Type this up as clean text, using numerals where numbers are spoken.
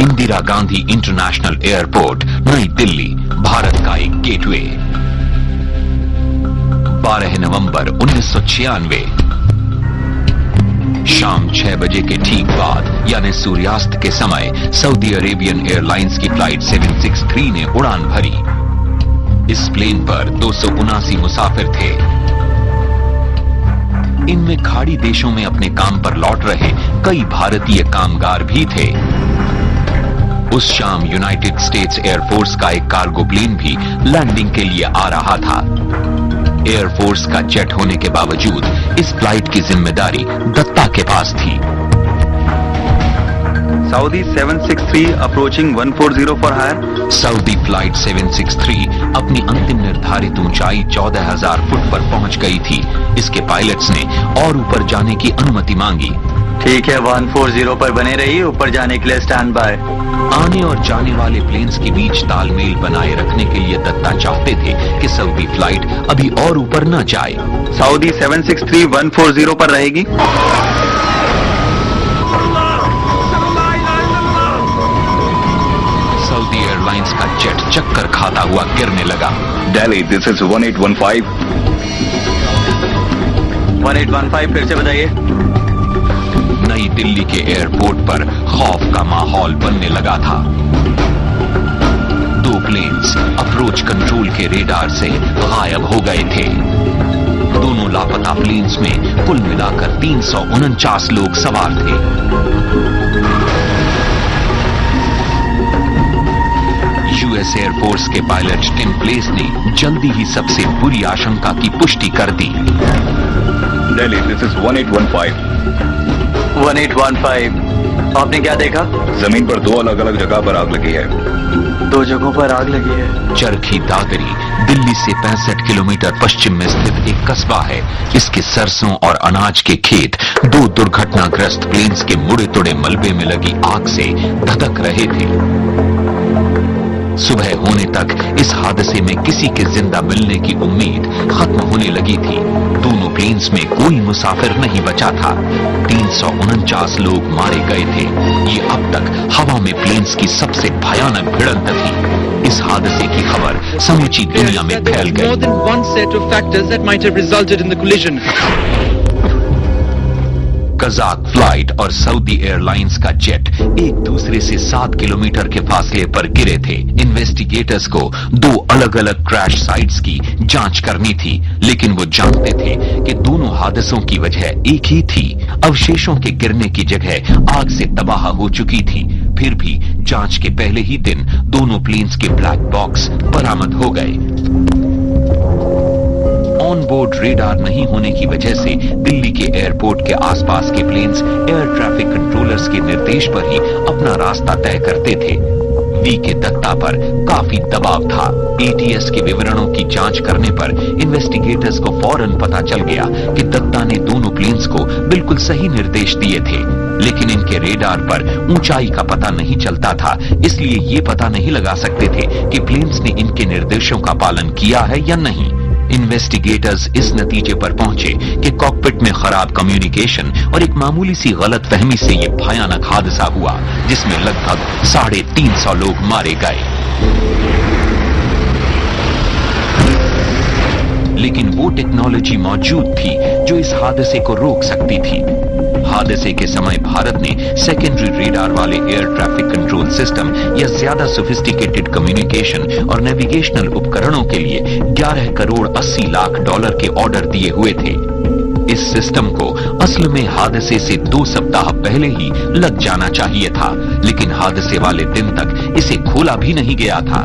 Indira Gandhi international airport, नई दिल्ली, भारत का एक गेटवे। 12 नवंबर 1996, शाम 6 बजे के ठीक बाद यानी सूर्यास्त के समय सऊदी अरेबियन एयरलाइंस की फ्लाइट 763 ने उड़ान भरी। इस प्लेन पर 279 मुसाफिर थे। इनमें खाड़ी देशों में अपने काम पर लौट रहे कई भारतीय कामगार भी थे। उस शाम यूनाइटेड स्टेट्स एयरफोर्स का एक कार्गो प्लेन भी लैंडिंग के लिए आ रहा था। एयरफोर्स का जेट होने के बावजूद इस फ्लाइट की जिम्मेदारी दत्ता के पास थी। Saudi 763 approaching 140 for hire। Saudi flight 763 अपनी अंतिम निर्धारित ऊंचाई 14,000 फुट पर पहुंच गई थी। इसके पायलट्स ने और ऊपर जाने की अनुमति मांगी। ठीक है, 140 पर बने रहिए, ऊपर जाने के लिए स्टैंड बाय। आने और जाने वाले प्लेन्स के बीच तालमेल बनाए रखने के लिए दत्ता चाहते थे कि सऊदी फ्लाइट अभी और ऊपर न जाए। सऊदी 763 140 पर रहेगी। सऊदी एयरलाइंस का जेट चक्कर खाता हुआ गिरने लगा। Delhi, this is 1815। 1815 फिर से बताइए। नई दिल्ली के एयरपोर्ट पर खौफ का माहौल बनने लगा था। 2 प्लेन्स अप्रोच कंट्रोल के रेडार से गायब हो गए थे। दोनों लापता प्लेन्स में कुल मिलाकर 349 लोग सवार थे। यूएस एयरफोर्स के पायलट टिम प्लेस ने जल्दी ही सबसे बुरी आशंका की पुष्टि कर दी। Delhi, this is 1815। 1815। आपने क्या देखा? जमीन पर 2 अलग अलग जगह पर आग लगी है। 2 जगहों पर आग लगी है। चरखी दादरी दिल्ली से 65 किलोमीटर पश्चिम में स्थित एक कस्बा है। इसके सरसों और अनाज के खेत 2 दुर्घटनाग्रस्त प्लेन्स के मुड़े तुड़े मलबे में लगी आग से धधक रहे थे। सुबह होने तक इस हादसे में किसी के जिंदा मिलने की उम्मीद खत्म होने लगी थी। दोनों प्लेन्स में कोई मुसाफिर नहीं बचा था। 349 लोग मारे गए थे। ये अब तक हवा में प्लेन्स की सबसे भयानक भिड़ंत थी। इस हादसे की खबर समूची दुनिया में फैल गई। कजाक फ्लाइट और सऊदी एयरलाइंस का जेट एक दूसरे से 7 किलोमीटर के फासले पर गिरे थे। इन्वेस्टिगेटर्स को 2 अलग अलग क्रैश साइट्स की जांच करनी थी, लेकिन वो जानते थे कि दोनों हादसों की वजह एक ही थी। अवशेषों के गिरने की जगह आग से तबाह हो चुकी थी। फिर भी जांच के पहले ही दिन दोनों प्लेन्स के ब्लैक बॉक्स बरामद हो गए। ऑन बोर्ड रेडार नहीं होने की वजह से दिल्ली के एयरपोर्ट के आसपास के प्लेन्स एयर ट्रैफिक कंट्रोलर्स के निर्देश पर ही अपना रास्ता तय करते थे। वी के दत्ता पर काफी दबाव था। एटीएस के विवरणों की जांच करने पर इन्वेस्टिगेटर्स को फौरन पता चल गया कि दत्ता ने दोनों प्लेन्स को बिल्कुल सही निर्देश दिए थे, लेकिन इनके रेडार पर ऊंचाई का पता नहीं चलता था। इसलिए ये पता नहीं लगा सकते थे कि प्लेन्स ने इनके निर्देशों का पालन किया है या नहीं। इन्वेस्टिगेटर्स इस नतीजे पर पहुंचे कि कॉकपिट में खराब कम्युनिकेशन और एक मामूली सी गलतफहमी से यह भयानक हादसा हुआ, जिसमें लगभग 350 लोग मारे गए। लेकिन वो टेक्नोलॉजी मौजूद थी जो इस हादसे को रोक सकती थी। हादसे के समय भारत ने सेकेंडरी रेडार वाले एयर ट्रैफिक कंट्रोल सिस्टम या ज्यादा सोफिस्टिकेटेड कम्युनिकेशन और नेविगेशनल उपकरणों के लिए 11 करोड़ 80 लाख डॉलर के ऑर्डर दिए हुए थे। इस सिस्टम को असल में हादसे से 2 सप्ताह पहले ही लग जाना चाहिए था, लेकिन हादसे वाले दिन तक इसे खोला भी नहीं गया था।